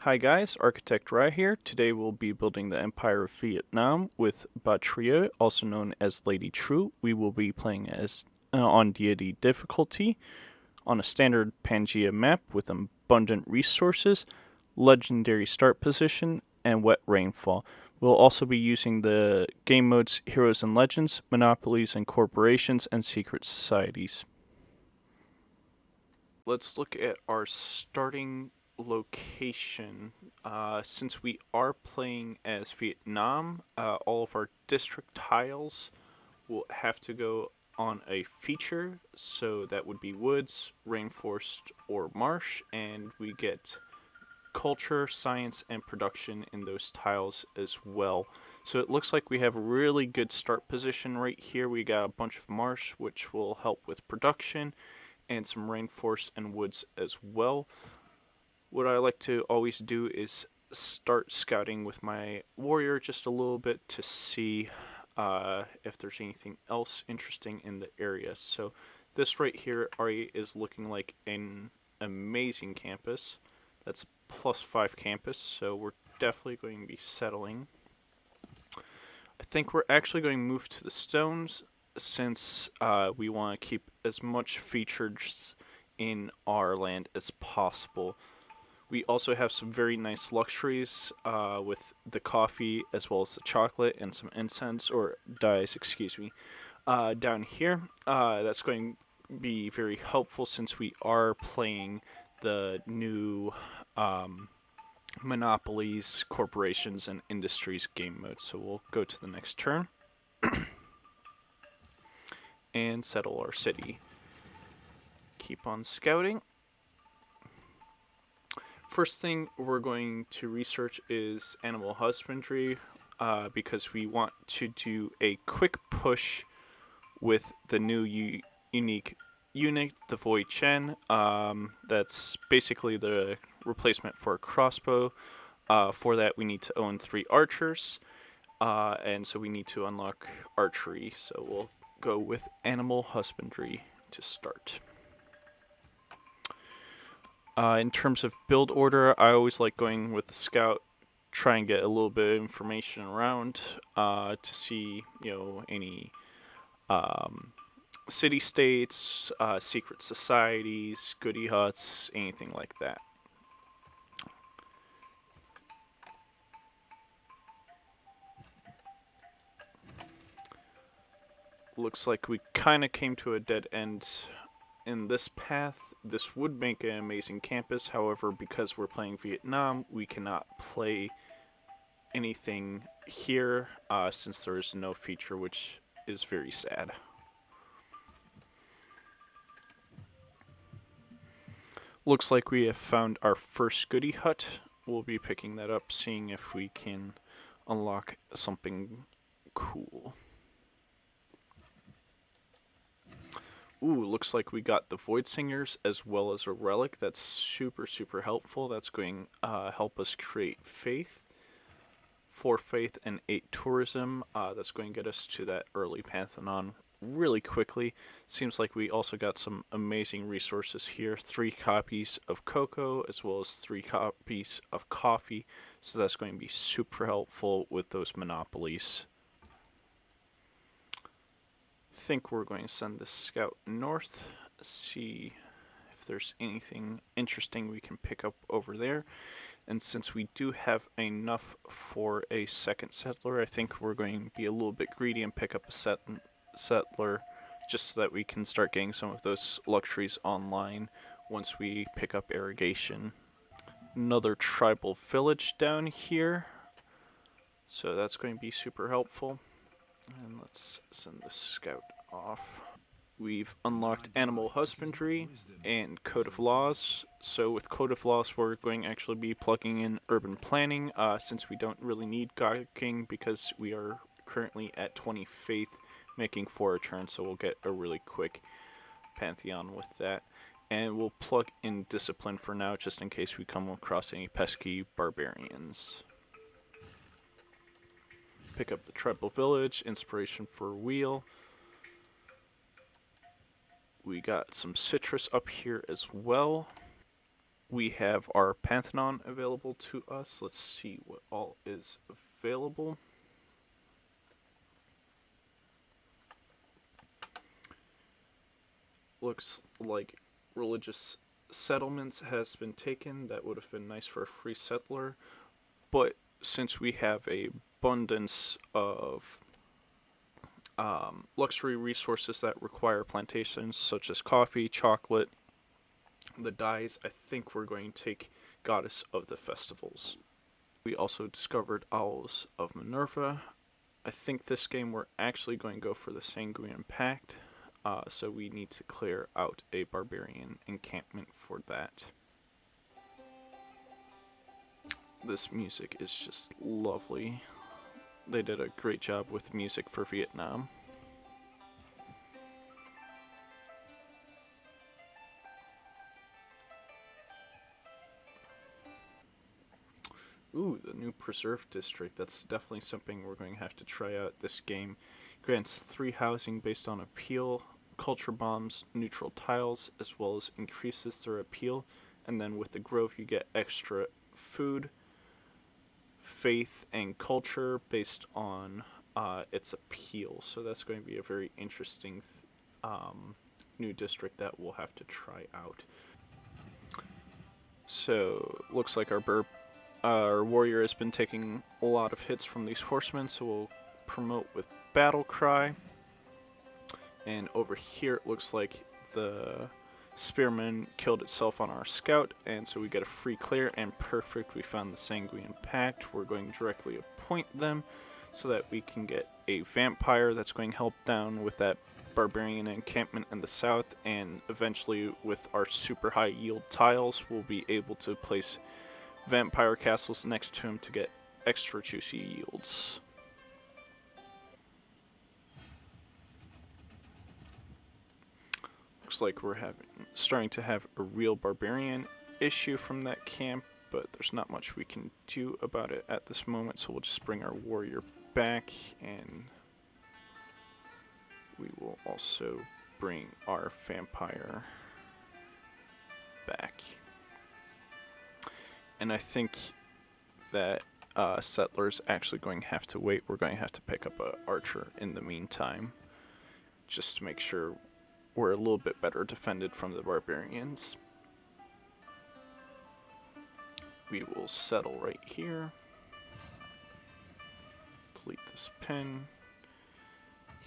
Hi guys, Architect Rai here. Today we'll be building the Empire of Vietnam with Ba Trieu, also known as Lady True. We will be playing as on deity difficulty on a standard Pangea map with abundant resources, legendary start position, and wet rainfall. We'll also be using the game modes Heroes and Legends, Monopolies and Corporations, and Secret Societies. Let's look at our starting location. Since we are playing as Vietnam, all of our district tiles will have to go on a feature, so that would be woods, rainforest, or marsh, and we get culture, science, and production in those tiles as well. So it looks like we have a really good start position right here. We got a bunch of marsh, which will help with production, and some rainforest and woods as well. What I like to always do is start scouting with my warrior just a little bit to see if there's anything else interesting in the area. So this right here already is looking like an amazing campus. That's +5 campus, so we're definitely going to be settling. I think we're actually going to move to the stones since we want to keep as much features in our land as possible. We also have some very nice luxuries with the coffee as well as the chocolate and some incense, or dyes, excuse me, down here. That's going to be very helpful since we are playing the new Monopolies, Corporations, and Industries game mode. So we'll go to the next turn and settle our city. Keep on scouting. First thing we're going to research is animal husbandry because we want to do a quick push with the new unique unit, the Void Chen. That's basically the replacement for a crossbow. For that we need to own 3 archers, and so we need to unlock archery. So we'll go with animal husbandry to start. In terms of build order, I always like going with the scout, try and get a little bit of information around to see, any city-states, secret societies, goodie huts, anything like that. Looks like we kind of came to a dead end in this path. This would make an amazing campus, however, because we're playing Vietnam, we cannot play anything here since there is no feature, which is very sad. Looks like we have found our first goodie hut. We'll be picking that up, seeing if we can unlock something cool. Ooh, looks like we got the Void Singers as well as a relic. That's super helpful. That's going to help us create faith. 4 faith and 8 tourism. That's going to get us to that early Pantheon really quickly. Seems like we also got some amazing resources here. 3 copies of cocoa as well as 3 copies of coffee. So that's going to be super helpful with those monopolies. I think we're going to send this scout north, see if there's anything interesting we can pick up over there. And since we do have enough for a second settler, I think we're going to be a little bit greedy and pick up a settler just so that we can start getting some of those luxuries online once we pick up irrigation. Another tribal village down here, so that's going to be super helpful. And let's send the scout off. We've unlocked animal husbandry and code of laws. So with code of laws, we're going to actually be plugging in urban planning since we don't really need God King because we are currently at 20 faith, making 4 a turn. So we'll get a really quick Pantheon with that. And we'll plug in discipline for now, just in case we come across any pesky barbarians. Pick up the tribal village, inspiration for wheel. We got some citrus up here as well. We have our Pantheon available to us. Let's see what all is available. Looks like religious settlements has been taken. That would have been nice for a free settler. But since we have a abundance of luxury resources that require plantations, such as coffee, chocolate, the dyes, I think we're going to take Goddess of the Festivals. We also discovered Owls of Minerva. I think this game we're actually going to go for the Sanguine Pact, so we need to clear out a barbarian encampment for that. This music is just lovely. They did a great job with music for Vietnam. Ooh, the new Preserve District. That's definitely something we're going to have to try out. This game grants 3 housing based on appeal, culture bombs, neutral tiles, as well as increases their appeal. And then with the Grove, you get extra food, faith, and culture based on its appeal. So that's going to be a very interesting new district that we'll have to try out. So looks like our warrior has been taking a lot of hits from these horsemen, so we'll promote with Battle Cry. And over here it looks like the spearman killed itself on our scout, and so we get a free clear, and perfect, we found the Sanguine Pact. We're going to directly appoint them so that we can get a vampire that's going to help down with that barbarian encampment in the south, and eventually with our super high yield tiles we'll be able to place vampire castles next to him to get extra juicy yields. Looks like we're starting to have a real barbarian issue from that camp, but there's not much we can do about it at this moment, so we'll just bring our warrior back, and we will also bring our vampire back. And I think that settler's actually going to have to wait. We're going to have to pick up an archer in the meantime, just to make sure we're a little bit better defended from the barbarians. We will settle right here. Delete this pin.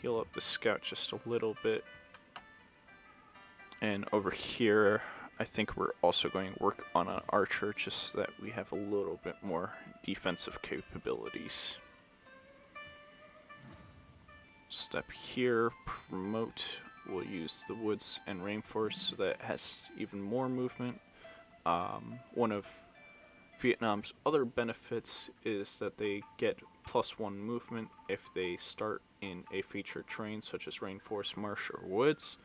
Heal up the scout just a little bit. And over here, I think we're also going to work on an archer just so that we have a little bit more defensive capabilities. Step here, promote. We'll use the woods and rainforest so that it has even more movement. One of Vietnam's other benefits is that they get +1 movement if they start in a featured terrain such as rainforest, marsh, or woods.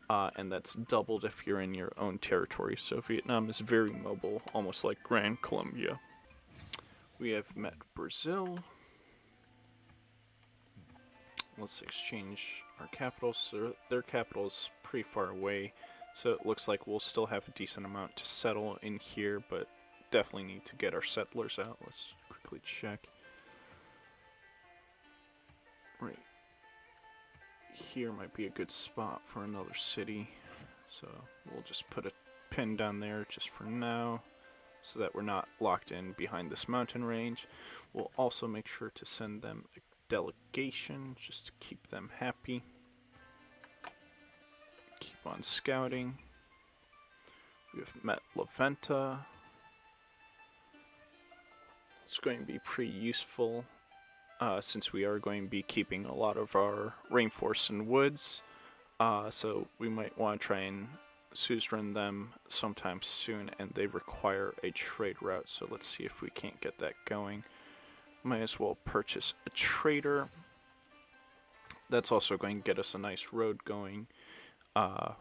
And that's doubled if you're in your own territory. So Vietnam is very mobile, almost like Grand Colombia. We have met Brazil. Let's exchange our capitals. So their capital is pretty far away, so it looks like we'll still have a decent amount to settle in here, but definitely need to get our settlers out. Let's quickly check. Right here might be a good spot for another city, so we'll just put a pin down there just for now so that we're not locked in behind this mountain range. We'll also make sure to send them a delegation just to keep them happy. Keep on scouting. We have met La Venta. It's going to be pretty useful since we are going to be keeping a lot of our rainforests and woods, so we might want to try and suzerain them sometime soon, and they require a trade route, so let's see if we can't get that going. Might as well purchase a trader. That's also going to get us a nice road going,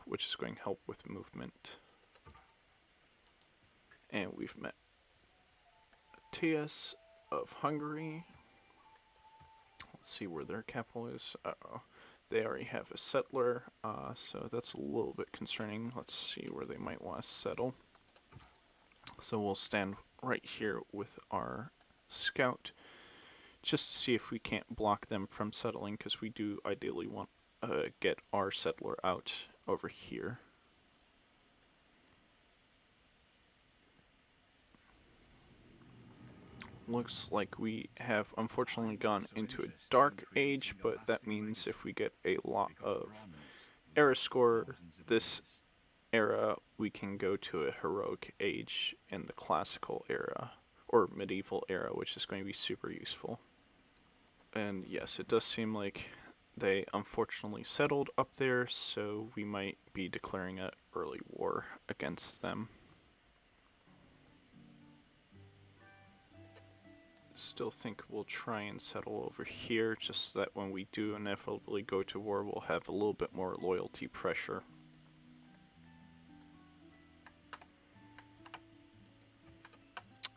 which is going to help with movement. And we've met Matthias of Hungary. Let's see where their capital is. Uh-oh. They already have a settler, so that's a little bit concerning. Let's see where they might want to settle. So we'll stand right here with our scout just to see if we can't block them from settling, because we do ideally want to get our settler out over here. Looks like we have unfortunately gone into a dark age, but that means if we get a lot of era score this era, we can go to a heroic age in the classical era, or medieval era, which is going to be super useful. And yes, it does seem like they unfortunately settled up there, so we might be declaring an early war against them. Still think we'll try and settle over here, just so that when we do inevitably go to war, we'll have a little bit more loyalty pressure.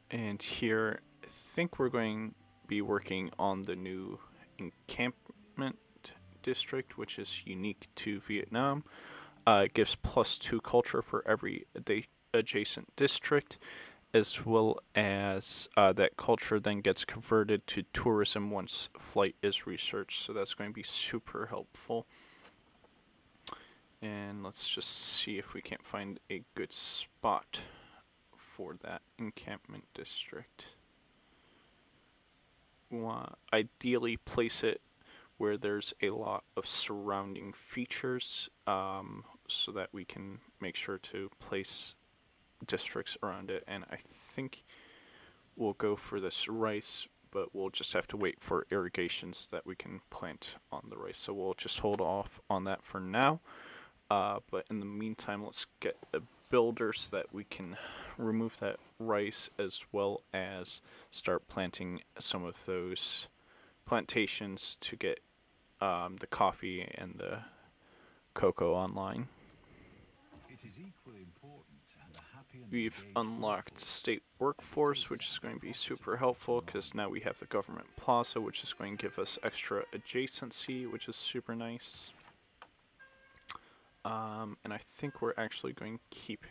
And here, I think we're going to be working on the new encampment district, which is unique to Vietnam. It gives +2 culture for every adjacent district, as well as that culture then gets converted to tourism once flight is researched, so that's going to be super helpful. And let's just see if we can't find a good spot for that encampment district. We want to ideally place it where there's a lot of surrounding features, so that we can make sure to place districts around it. And I think we'll go for this rice, but we'll just have to wait for irrigation so that we can plant on the rice. So we'll just hold off on that for now. But in the meantime, let's get a builder so that we can remove that rice, as well as start planting some of those plantations to get the coffee and the cocoa online. We've unlocked state workforce, which is going to be super helpful because now we have the government plaza, which is going to give us extra adjacency, which is super nice. And I think we're actually going to keep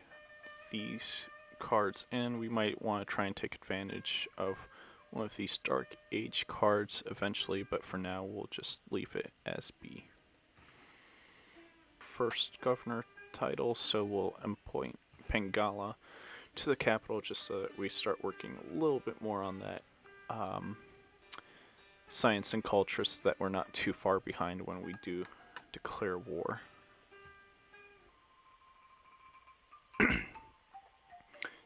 these cards in. We might want to try and take advantage of one of these Dark Age cards eventually, but for now we'll just leave it as B. First governor title, so we'll appoint Pengala to the capital just so that we start working a little bit more on that science and culture, so that we're not too far behind when we do declare war.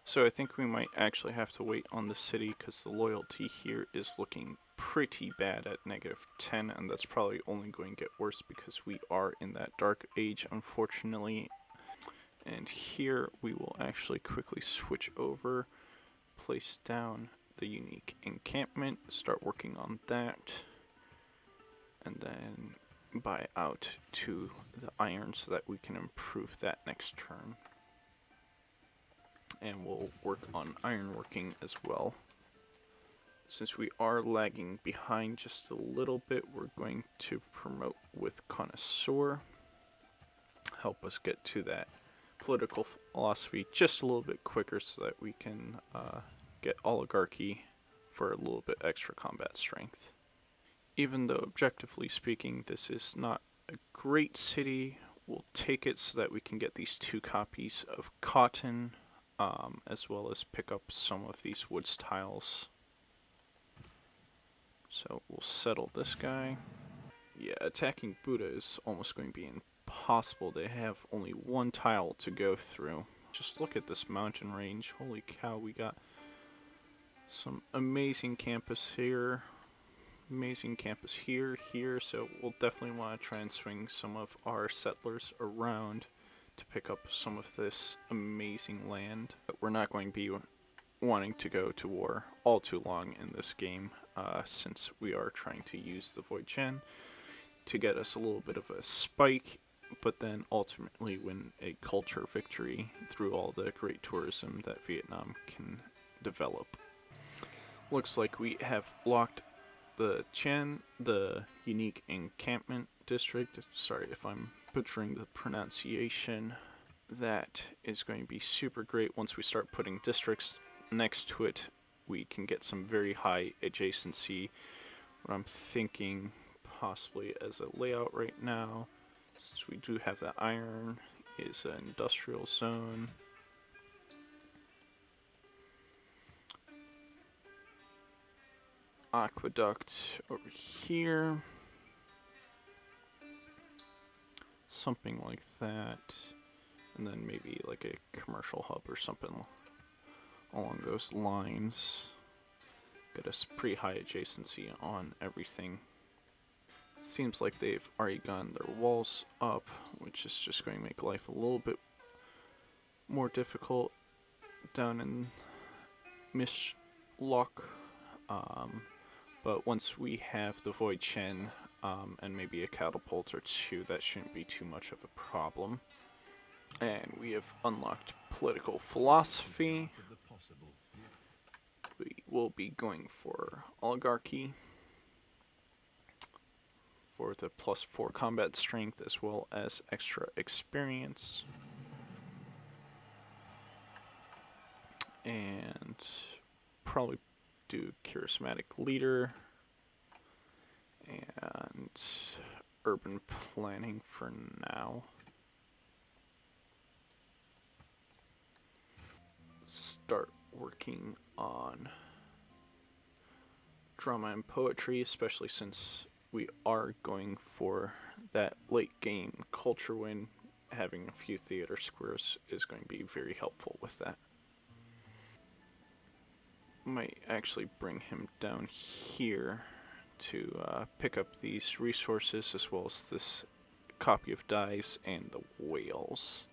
So I think we might actually have to wait on the city because the loyalty here is looking pretty bad at -10, and that's probably only going to get worse because we are in that dark age, unfortunately. And here we will actually quickly switch over, place down the unique encampment, start working on that, and then buy out to the iron so that we can improve that next turn. And we'll work on ironworking as well. Since we are lagging behind just a little bit, we're going to promote with connoisseur. Help us get to that political philosophy just a little bit quicker so that we can get oligarchy for a little bit extra combat strength. Even though objectively speaking this is not a great city, we'll take it so that we can get these 2 copies of cotton, as well as pick up some of these woods tiles. So we'll settle this guy. Yeah, attacking Buddha is almost going to be impossible. They have only 1 tile to go through. Just look at this mountain range. Holy cow, we got some amazing campus here. Amazing campus here, so we'll definitely want to try and swing some of our settlers around to pick up some of this amazing land. But we're not going to be wanting to go to war all too long in this game, since we are trying to use the Void Gen to get us a little bit of a spike, but then ultimately win a culture victory through all the great tourism that Vietnam can develop. Looks like we have locked the Chen, the unique encampment district. Sorry if I'm butchering the pronunciation. that is going to be super great. Once we start putting districts next to it, we can get some very high adjacency. What I'm thinking possibly as a layout right now, since we do have the iron, is an industrial zone. Aqueduct over here. Something like that. And then maybe like a commercial hub or something along those lines. Got a pretty high adjacency on everything. Seems like they've already gotten their walls up, which is just going to make life a little bit more difficult down in Mishlock. But once we have the Void Chen and maybe a catapult or two, that shouldn't be too much of a problem. And we have unlocked political philosophy. We will be going for oligarchy for the +4 combat strength as well as extra experience. And probably do charismatic leader and urban planning for now. Start working on drama and poetry, especially since we are going for that late game culture win. Having a few theater squares is going to be very helpful with that. Might actually bring him down here to pick up these resources as well as this copy of dice and the whales.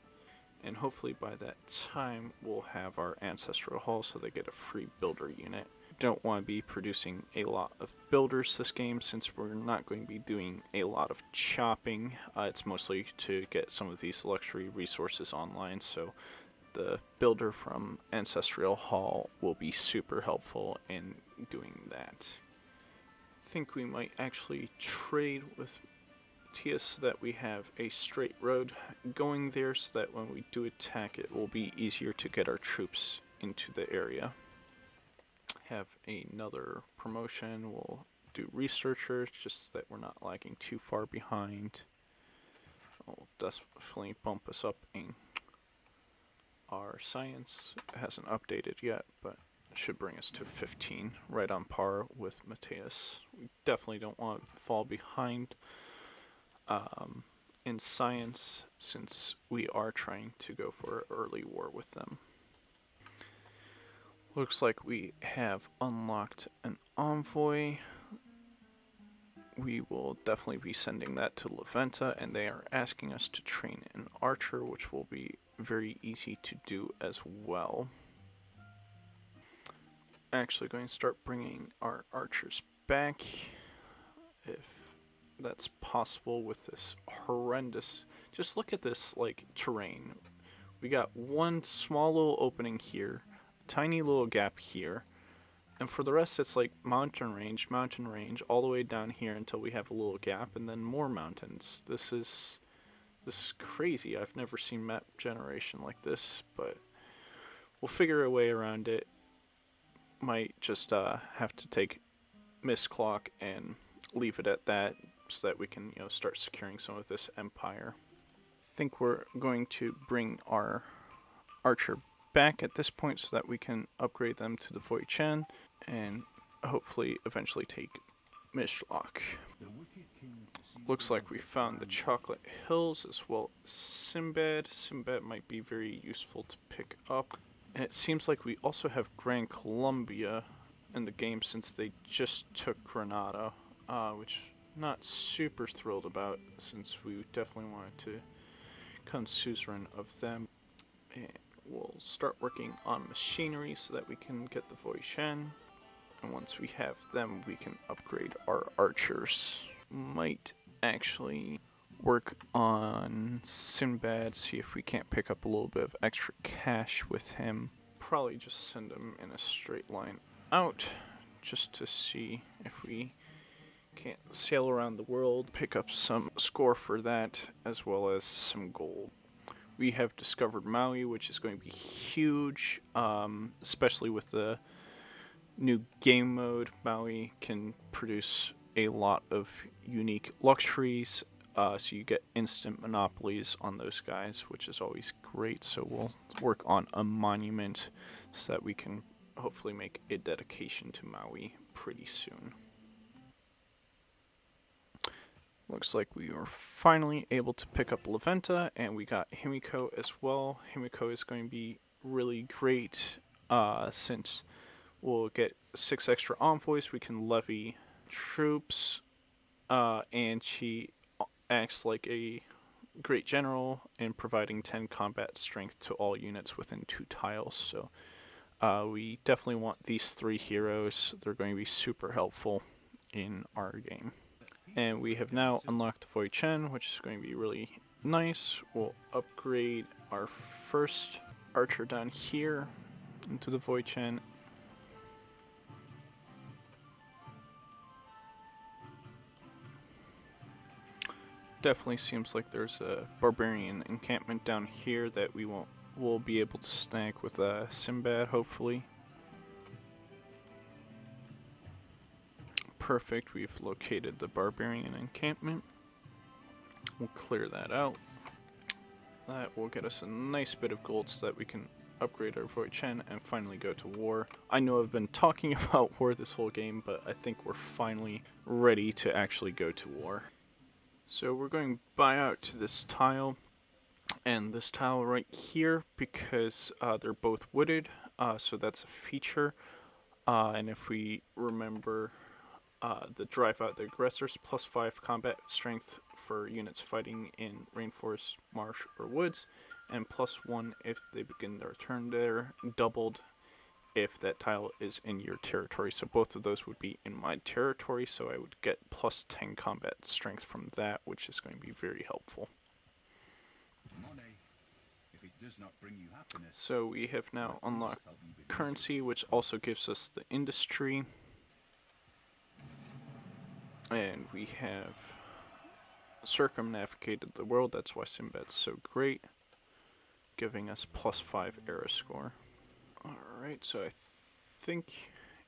And hopefully by that time we'll have our ancestral hall so they get a free builder unit. Don't want to be producing a lot of builders this game since we're not going to be doing a lot of chopping. It's mostly to get some of these luxury resources online, so the builder from Ancestral Hall will be super helpful in doing that. I think we might actually trade with Tia so that we have a straight road going there so that when we do attack it will be easier to get our troops into the area. Have another promotion. We'll do researchers just so that we're not lagging too far behind. Will definitely bump us up in our science. It hasn't updated yet, but it should bring us to 15, right on par with Mateus. We definitely don't want to fall behind in science since we are trying to go for early war with them. Looks like we have unlocked an envoy. We will definitely be sending that to Leventa, and they are asking us to train an archer, which will be very easy to do as well. Actually going to start bringing our archers back, if that's possible with this horrendous... Just look at this, like, terrain. We got one small little opening here, a tiny little gap here, and for the rest it's like mountain range, all the way down here until we have a little gap, and then more mountains. This is crazy. I've never seen map generation like this, but we'll figure a way around it. Might just have to take Miss Clock and leave it at that so that we can, start securing some of this empire. I think we're going to bring our archer back at this point so that we can upgrade them to the Void Chen and hopefully eventually take Mishlock. Looks like we found the Chocolate Hills as well as Sinbad. Sinbad might be very useful to pick up. And it seems like we also have Gran Colombia in the game since they just took Granada, which I'm not super thrilled about since we definitely wanted to become suzerain of them. And we'll start working on machinery so that we can get the Void Chen. And once we have them, we can upgrade our archers. Might actually work on Sinbad, see if we can't pick up a little bit of extra cash with him. Probably just send him in a straight line out, just to see if we can't sail around the world, pick up some score for that, as well as some gold. We have discovered Maui, which is going to be huge, especially with the new game mode. Maui can produce a lot of unique luxuries, so you get instant monopolies on those guys, which is always great. So we'll work on a monument so that we can hopefully make a dedication to Maui pretty soon. Looks like we were finally able to pick up Laventa, and we got Himiko as well. Himiko is going to be really great since we'll get 6 extra envoys. We can levy troops, and she acts like a great general in providing 10 combat strength to all units within 2 tiles. So we definitely want these 3 heroes. They're going to be super helpful in our game. And we have now unlocked the Void Chen, which is going to be really nice. We'll upgrade our first archer down here into the Void Chen. Definitely seems like there's a barbarian encampment down here that we'll be able to snag with Sinbad, hopefully. Perfect, we've located the barbarian encampment. We'll clear that out. That will get us a nice bit of gold so that we can upgrade our Void Chen and finally go to war. I know I've been talking about war this whole game, but I think we're finally ready to actually go to war. So we're going to buy out to this tile and this tile right here because they're both wooded, so that's a feature. And if we remember, the drive out the aggressors, +5 combat strength for units fighting in rainforest, marsh, or woods, and +1 if they begin their turn there, doubled if that tile is in your territory. So both of those would be in my territory, so I would get +10 combat strength from that, which is going to be very helpful. So we have now unlocked currency, which also gives us the industry. And we have circumnavigated the world, that's why Sinbad's so great, giving us +5 era score. Alright, so I think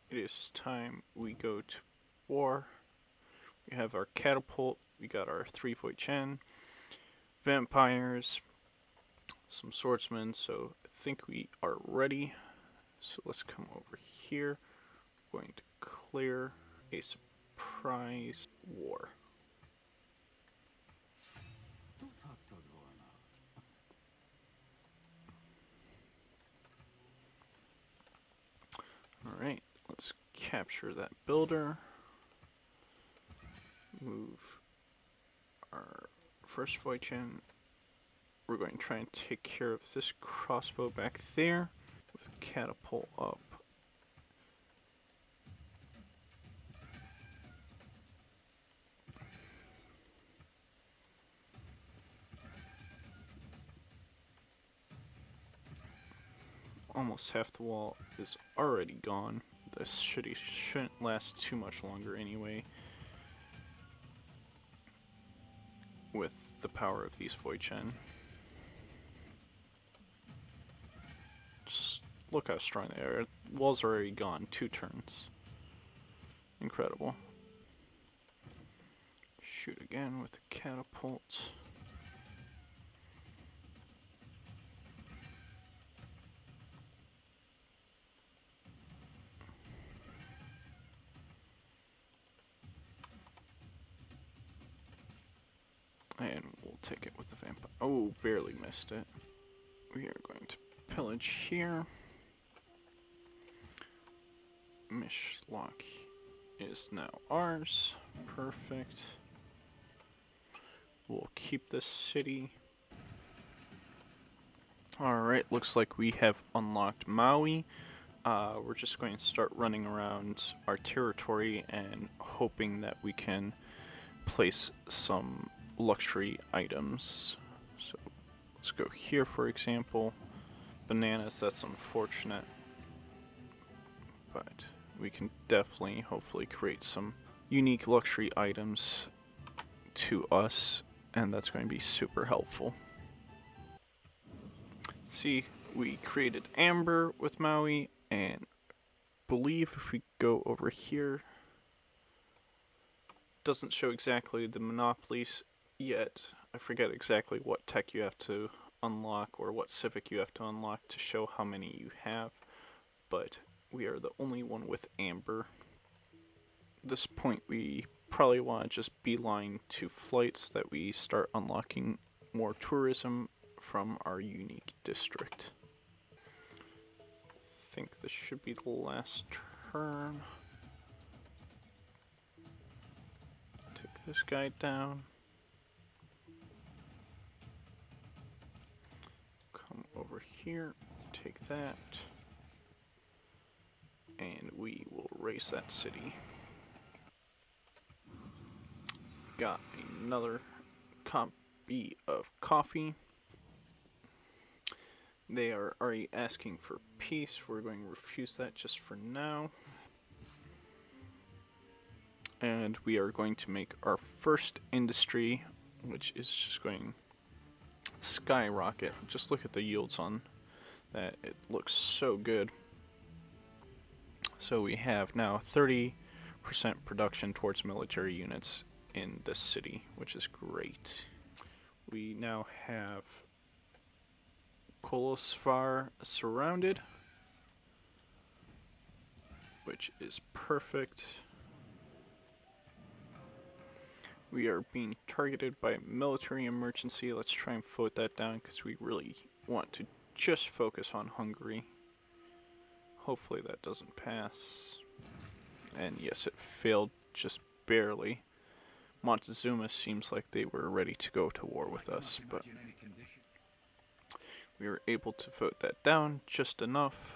it is time we go to war. We have our catapult, we got our 3 Void Chen, vampires, some swordsmen, so I think we are ready. So let's come over here. We're going to clear a surprise war. Alright, let's capture that builder. Move our first Void Chen. We're going to try and take care of this crossbow back there with a catapult up. Almost half the wall is already gone. This shouldn't last too much longer anyway, with the power of these Void Chen. Just look how strong they are. Walls are already gone, 2 turns. Incredible. Shoot again with the catapult. And we'll take it with the vampire. Oh, barely missed it. We are going to pillage here. Mishlock is now ours. Perfect. We'll keep this city. Alright, looks like we have unlocked Maui. We're just going to start running around our territory and hoping that we can place some luxury items. So let's go here, for example. Bananas, that's unfortunate, but we can definitely hopefully create some unique luxury items to us, and that's going to be super helpful. See, we created Amber with Maui, and believe if we go over here, doesn't show exactly the monopolies yet. I forget exactly what tech you have to unlock or what civic you have to unlock to show how many you have, but we are the only one with Amber. At this point, we probably want to just beeline to flights so that we start unlocking more tourism from our unique district. I think this should be the last turn. Take this guy down. Come over here, take that, and we will raise that city. Got another copy of coffee. They are already asking for peace. We're going to refuse that just for now. And we are going to make our first industry, which is just going to skyrocket. Just look at the yields on that. It looks so good. So we have now 30% production towards military units in this city, which is great. We now have Kolosvar surrounded, which is perfect. We are being targeted by a military emergency. Let's try and vote that down because we really want to just focus on Hungary. Hopefully that doesn't pass. And yes, it failed just barely. Montezuma seems like they were ready to go to war with us, but we were able to vote that down just enough.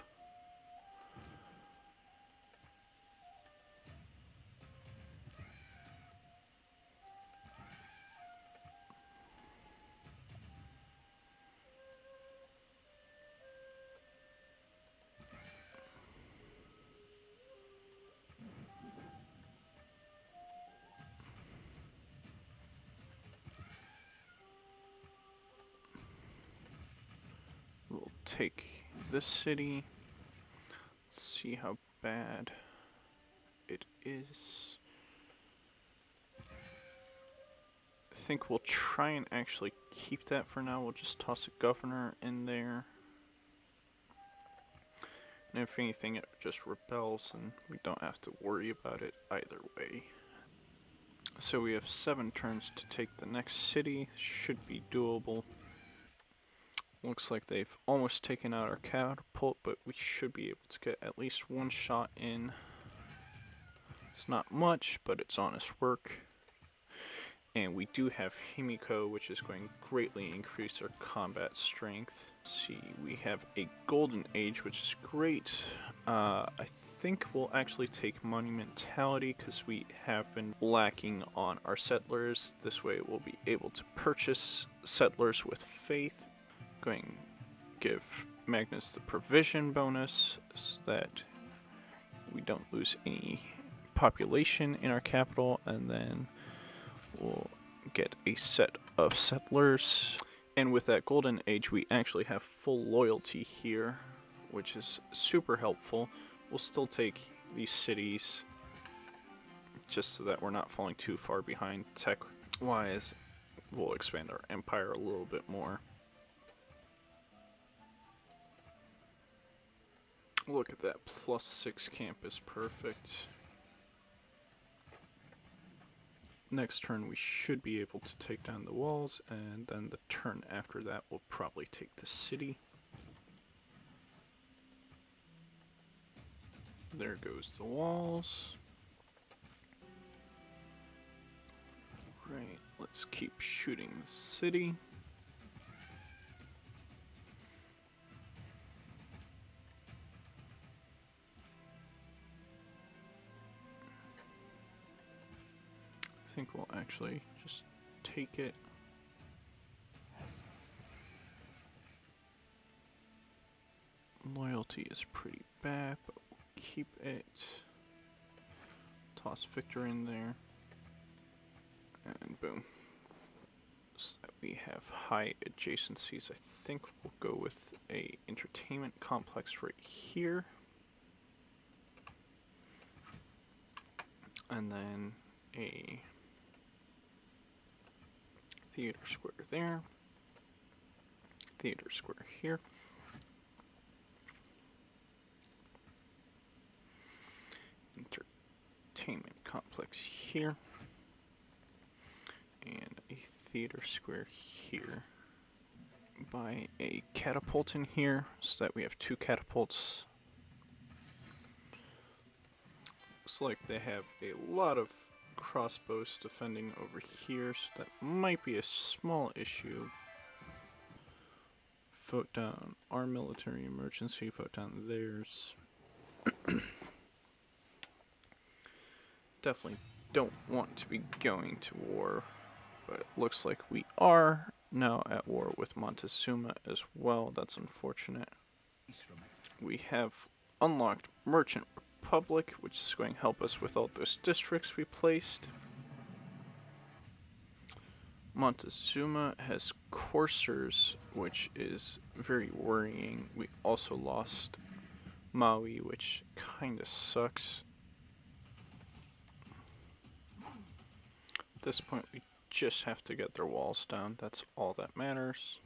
We'll take this city. Let's see how bad it is. I think we'll try and actually keep that for now. We'll just toss a governor in there. And if anything, it just rebels and we don't have to worry about it either way. So we have 7 turns to take the next city. Should be doable. Looks like they've almost taken out our catapult, but we should be able to get at least one shot in. It's not much, but it's honest work. And we do have Himiko, which is going to greatly increase our combat strength. Let's see, we have a golden age, which is great. I think we'll actually take monumentality because we have been lacking on our settlers. This way we'll be able to purchase settlers with faith. Going to give Magnus the provision bonus so that we don't lose any population in our capital, and then we'll get a set of settlers. And with that golden age, we actually have full loyalty here, which is super helpful. We'll still take these cities just so that we're not falling too far behind tech-wise. We'll expand our empire a little bit more. Look at that, +6 camp is perfect. Next turn we should be able to take down the walls, and then the turn after that we'll probably take the city. There goes the walls. Right, let's keep shooting the city. I think we'll actually just take it. Loyalty is pretty bad, but we'll keep it. Toss Victor in there. And boom. We have high adjacencies. I think we'll go with a entertainment complex right here. And then a theater square there. Theater square here. Entertainment complex here. And a theater square here. By a catapult in here so that we have 2 catapults. Looks like they have a lot of crossbows defending over here, so that might be a small issue. Vote down our military emergency, vote down theirs. Definitely don't want to be going to war, but it looks like we are now at war with Montezuma as well. That's unfortunate. We have unlocked Merchant Republic, which is going to help us with all those districts we placed. Montezuma has coursers, which is very worrying. We also lost Maui, which kinda sucks. At this point, we just have to get their walls down. That's all that matters.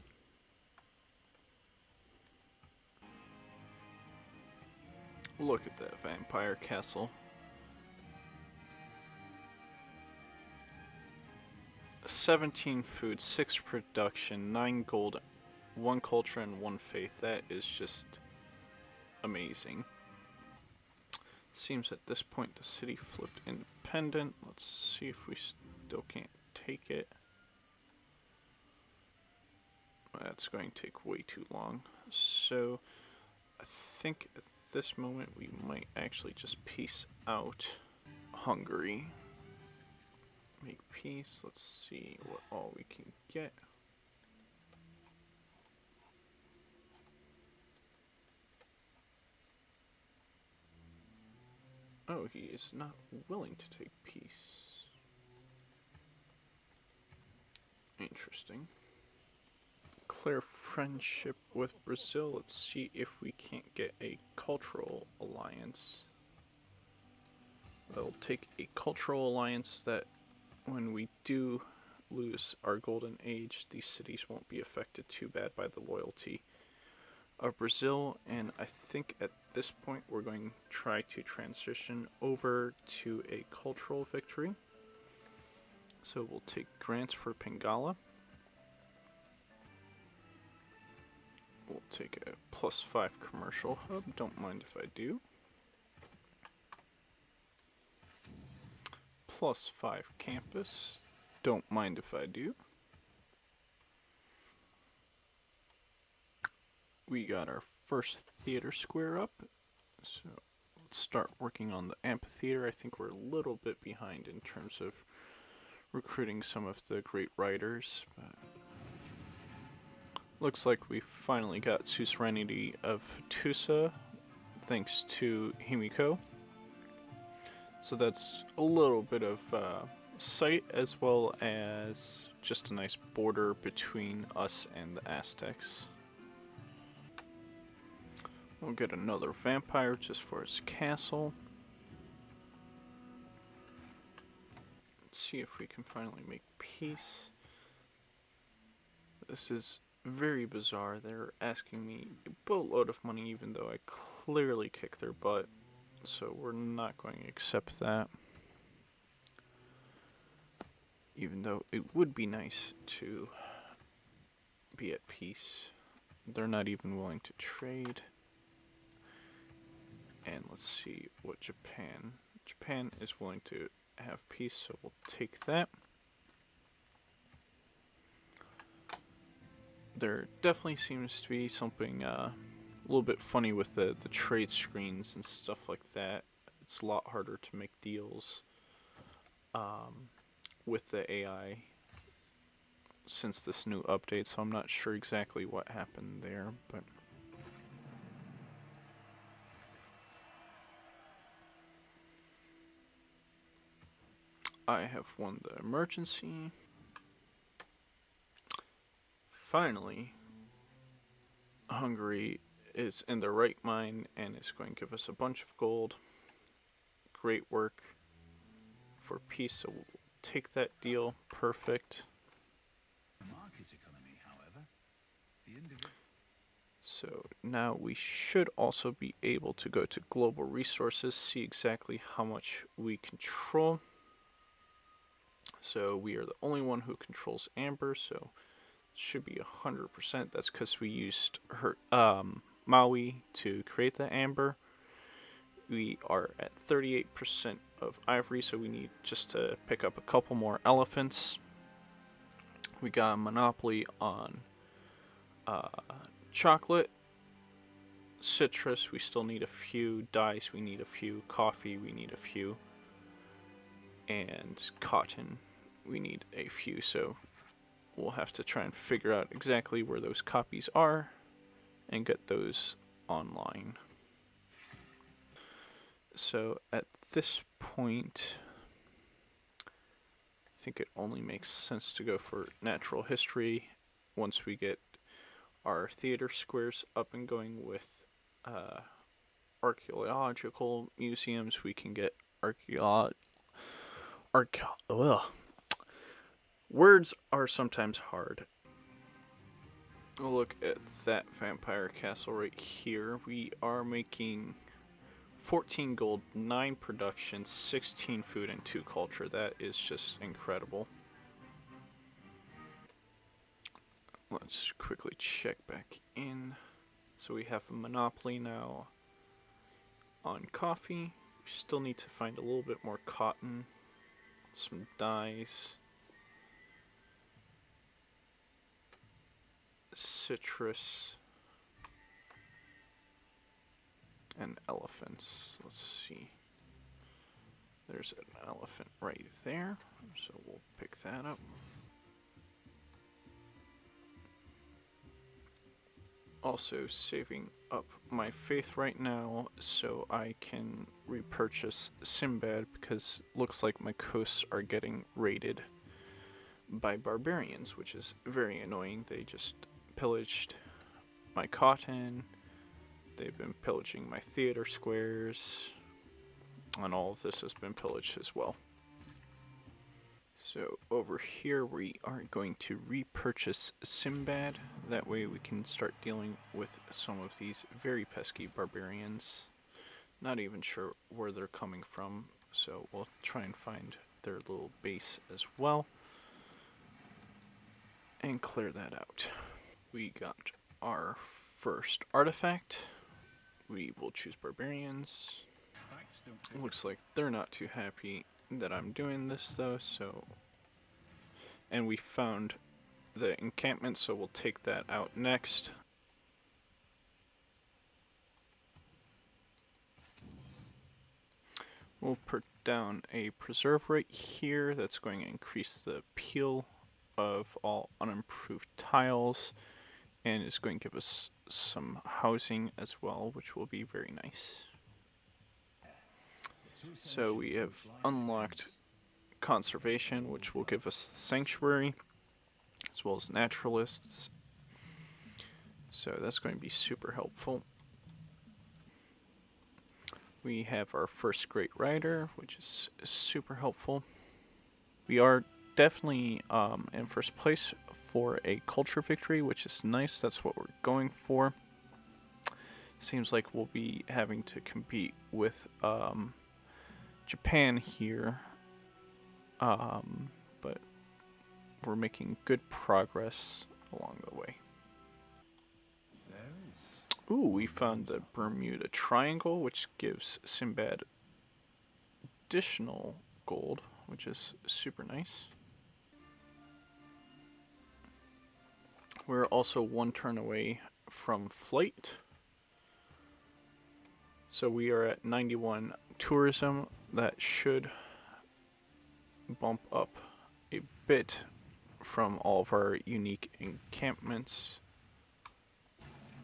Look at that vampire castle. 17 food, 6 production, 9 gold, 1 culture, and 1 faith. That is just amazing. Seems at this point the city flipped independent. Let's see if we still can't take it. That's going to take way too long. So I think at this moment we might actually just peace out Hungary. Make peace. Let's see what all we can get. Oh, he is not willing to take peace. Interesting. Declare friendship with Brazil. Let's see if we can't get a cultural alliance. That'll take a cultural alliance that when we do lose our golden age, these cities won't be affected too bad by the loyalty of Brazil. And I think at this point we're going to try to transition over to a cultural victory. So we'll take grants for Pingala. We'll take a +5 commercial hub, don't mind if I do. +5 campus, don't mind if I do. We got our first theater square up, so let's start working on the amphitheater. I think we're a little bit behind in terms of recruiting some of the great writers, but looks like we finally got suzerainty of Tusa thanks to Himiko. So that's a little bit of sight as well as just a nice border between us and the Aztecs. We'll get another vampire just for his castle. Let's see if we can finally make peace. This is very bizarre. They're asking me a boatload of money even though I clearly kicked their butt. So we're not going to accept that. Even though it would be nice to be at peace. They're not even willing to trade. And let's see what Japan. Japan is willing to have peace, so we'll take that. There definitely seems to be something a little bit funny with the trade screens and stuff like that. It's a lot harder to make deals with the AI since this new update, so I'm not sure exactly what happened there, but I have won the emergency. finally, Hungary is in the right mind and is going to give us a bunch of gold. Great work for peace, so we'll take that deal. Perfect. So now we should also be able to go to global resources, see exactly how much we control. So we are the only one who controls amber, so it should be 100%. That's because we used Maui to create the amber. We are at 38% of ivory, so we need just to pick up a couple more elephants. We got a monopoly on chocolate, citrus, we still need a few, dyes, we need a few, coffee, we need a few, and cotton, we need a few, so we'll have to try and figure out exactly where those copies are and get those online. So at this point, I think it only makes sense to go for natural history once we get our theater squares up and going with archaeological museums. We can get words are sometimes hard. Look at that vampire castle right here. We are making 14 gold, 9 production, 16 food, and 2 culture. That is just incredible. Let's quickly check back in. So we have a monopoly now on coffee. We still need to find a little bit more cotton, some dyes, citrus, and elephants. Let's see. There's an elephant right there, so we'll pick that up. Also saving up my faith right now so I can repurchase Sinbad, because it looks like my coasts are getting raided by barbarians, which is very annoying. They just pillaged my cotton, they've been pillaging my theater squares, and all of this has been pillaged as well. So over here we are going to repurchase Sinbad. That way we can start dealing with some of these very pesky barbarians. Not even sure where they're coming from, so we'll try and find their little base as well and clear that out. We got our first artifact. We will choose barbarians. Looks like they're not too happy that I'm doing this though, so... And we found the encampment, so we'll take that out next. We'll put down a preserve right here. That's going to increase the peel of all unimproved tiles and is going to give us some housing as well, which will be very nice. So we have unlocked conservation, which will give us the sanctuary, as well as naturalists. So that's going to be super helpful. We have our first great rider, which is super helpful. We are definitely in first place for a culture victory, which is nice. That's what we're going for. Seems like we'll be having to compete with Japan here, but we're making good progress along the way. Ooh, we found the Bermuda Triangle, which gives Sinbad additional gold, which is super nice. We're also one turn away from flight. So we are at 91 tourism. That should bump up a bit from all of our unique encampments.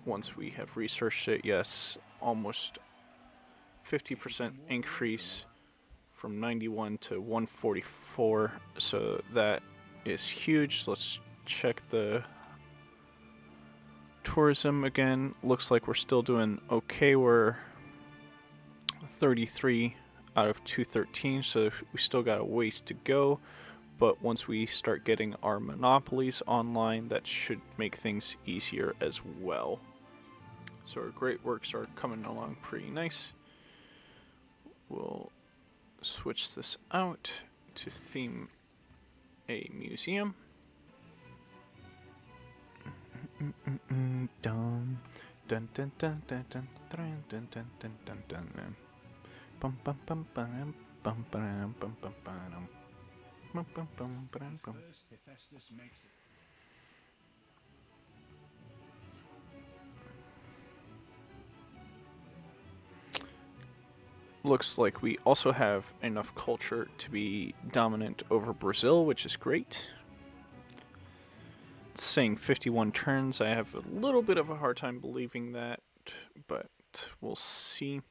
Once we have researched it, yes, almost 50% increase from 91 to 144. So that is huge. Let's check the tourism again, looks like we're still doing okay. We're 33 out of 213, so we still got a ways to go. But once we start getting our monopolies online, that should make things easier as well. So our great works are coming along pretty nice. We'll switch this out to theme a museum. Dun dun dun dun dun dun dun dun dun dun dun dun. Bum bum bum bum bum bum bum bum bum. Looks like we also have enough culture to be dominant over Brazil, which is great. It's saying 51 turns. I have a little bit of a hard time believing that, but we'll see.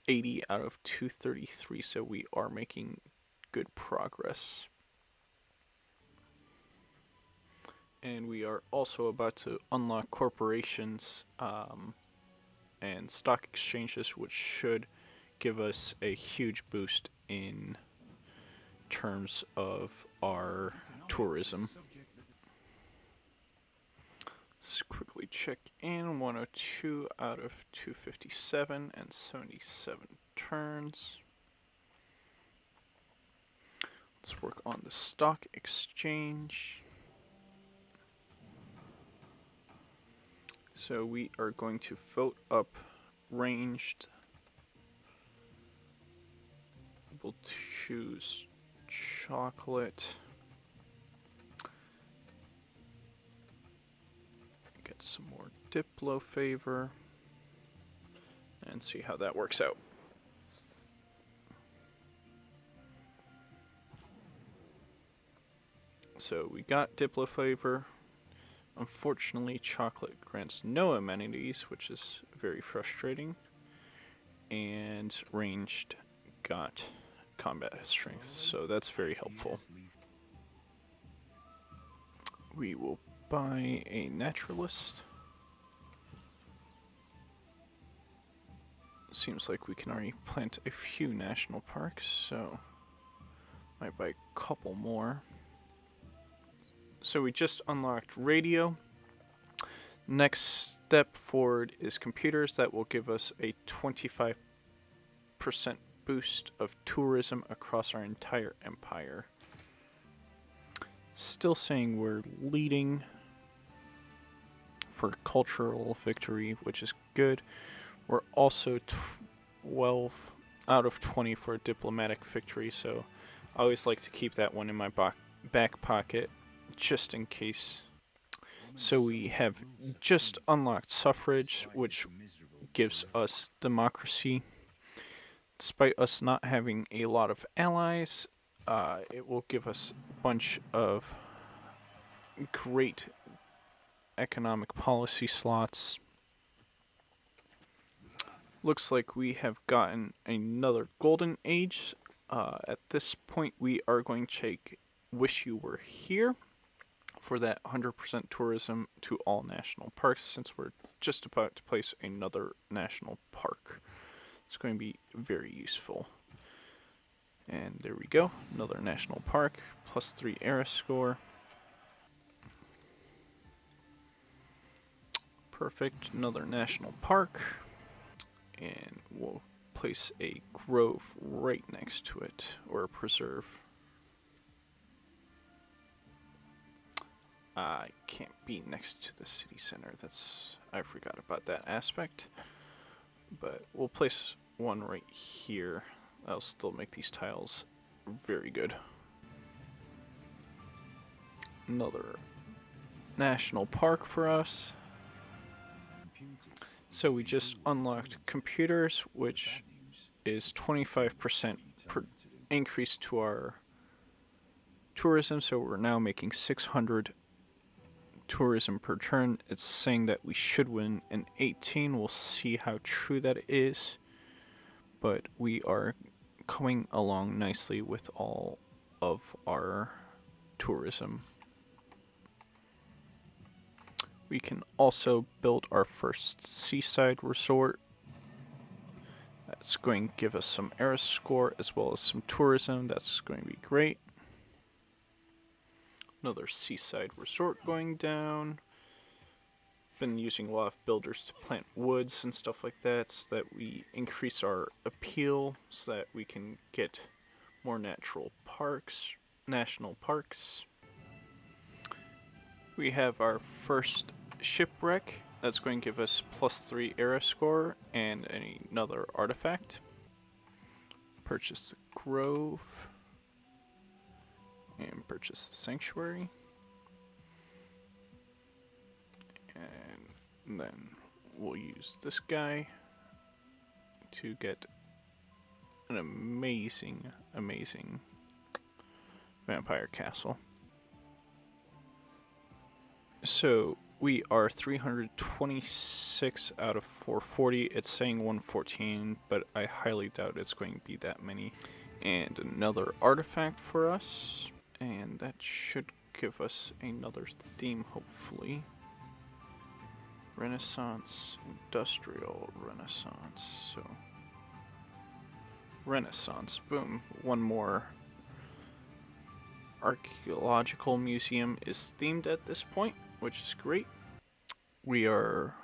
80 out of 233, so we are making good progress. And we are also about to unlock corporations and stock exchanges, which should give us a huge boost in terms of our tourism. Let's quickly check in. 102 out of 257 and 77 turns. Let's work on the stock exchange. So we are going to vote up ranged. We'll choose chocolate. Get some more Diplo favor. And see how that works out. So we got Diplo favor. Unfortunately, chocolate grants no amenities, which is very frustrating. And ranged got combat strength, so that's very helpful. We will buy a naturalist. Seems like we can already plant a few national parks, so might buy a couple more. So we just unlocked radio. Next step forward is computers. That will give us a 25% boost of tourism across our entire empire. Still saying we're leading for cultural victory, which is good. We're also 12 out of 20 for a diplomatic victory, so I always like to keep that one in my back pocket just in case. So we have just unlocked suffrage, which gives us democracy. Despite us not having a lot of allies, it will give us a bunch of great economic policy slots. Looks like we have gotten another golden age. At this point, we are going to take Wish You Were Here for that 100% tourism to all national parks, since we're just about to place another national park. It's going to be very useful. And there we go, another national park, +3 era score. Perfect, another national park. And we'll place a grove right next to it, or a preserve. I can't be next to the city center. I forgot about that aspect. But we'll place one right here. That'll still make these tiles very good. Another national park for us. So we just unlocked computers, which is 25% increase to our tourism. So we're now making 600 tourism per turn. It's saying that we should win an 18. We'll see how true that is. But we are coming along nicely with all of our tourism. We can also build our first seaside resort. That's going to give us some era score as well as some tourism. That's going to be great. Another seaside resort going down. Been using a lot of builders to plant woods and stuff like that so that we increase our appeal so that we can get more national parks. We have our first shipwreck. That's going to give us +3 era score and another artifact. Purchase the grove and purchase the sanctuary. And then we'll use this guy to get an amazing vampire castle. So we are 326 out of 440. It's saying 114, but I highly doubt it's going to be that many. And another artifact for us, and that should give us another theme, hopefully. Renaissance, Industrial Renaissance. So Renaissance, boom. One more archaeological museum is themed at this point, which is great. We are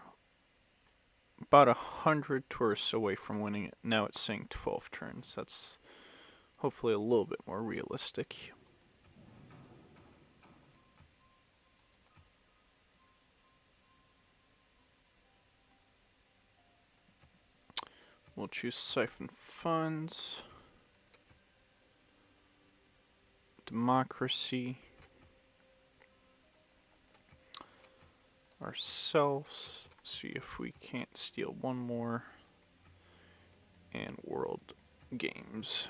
about 100 tourists away from winning it. Now it's saying 12 turns. That's hopefully a little bit more realistic. We'll choose siphon funds, democracy, ourselves, see if we can't steal one more, and world games.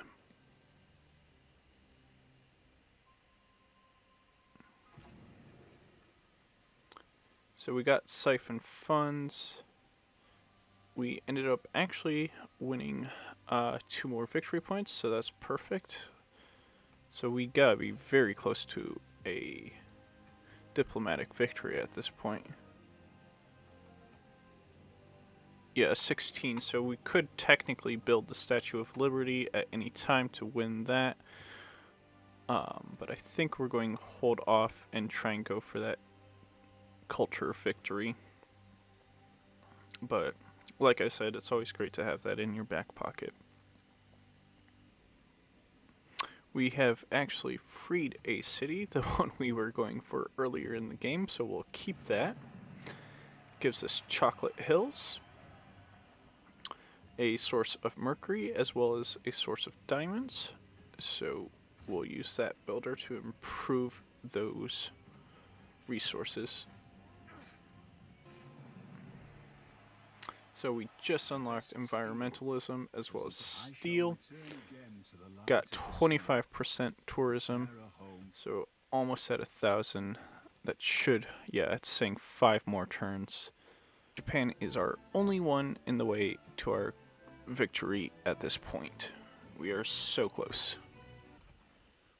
So we got siphon funds. We ended up actually winning 2 more victory points, so that's perfect. So we gotta be very close to a diplomatic victory at this point. Yeah, 16, so we could technically build the Statue of Liberty at any time to win that. But I think we're going to hold off and try and go for that culture victory. But like I said, it's always great to have that in your back pocket. We have actually freed a city, the one we were going for earlier in the game, so we'll keep that. Gives us chocolate hills, a source of mercury, as well as a source of diamonds. So we'll use that builder to improve those resources. So we just unlocked environmentalism as well as steel. Got 25% tourism, so almost at 1,000. That should, yeah, it's saying 5 more turns. Japan is our only one in the way to our victory at this point. We are so close.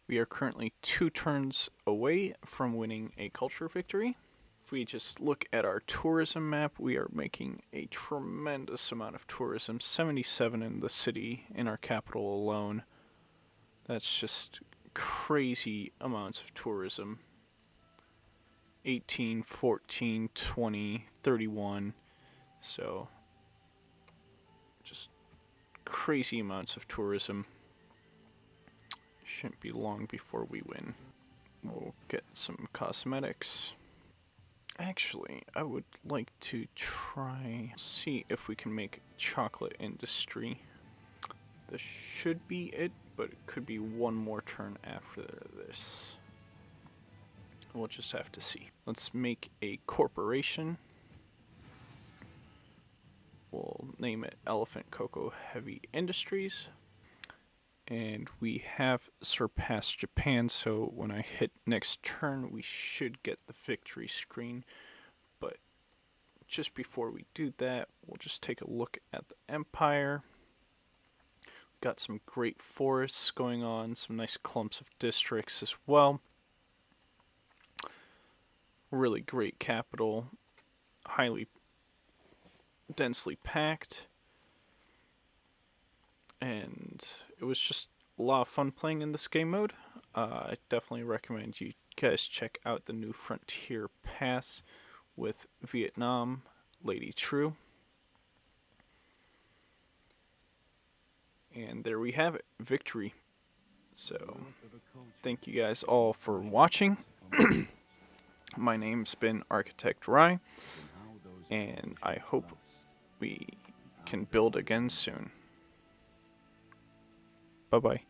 We are currently 2 turns away from winning a culture victory. If we just look at our tourism map, we are making a tremendous amount of tourism. 77 in the city, in our capital alone. That's just crazy amounts of tourism. 18, 14, 20, 31. So, just crazy amounts of tourism. Shouldn't be long before we win. We'll get some cosmetics. Actually, I would like to see if we can make chocolate industry. This should be it, but it could be one more turn after this. We'll just have to see. Let's make a corporation. We'll name it Elephant Cocoa Heavy Industries. And we have surpassed Japan, so when I hit next turn, we should get the victory screen. But just before we do that, we'll just take a look at the Empire. Got some great forests going on, some nice clumps of districts as well. Really great capital. highly densely packed, and it was just a lot of fun playing in this game mode. I definitely recommend you guys check out the new Frontier Pass with Vietnam, Lady True. And there we have it, victory. So, thank you guys all for watching. My name's been Architect Rye, and I hope we can build again soon. Bye bye.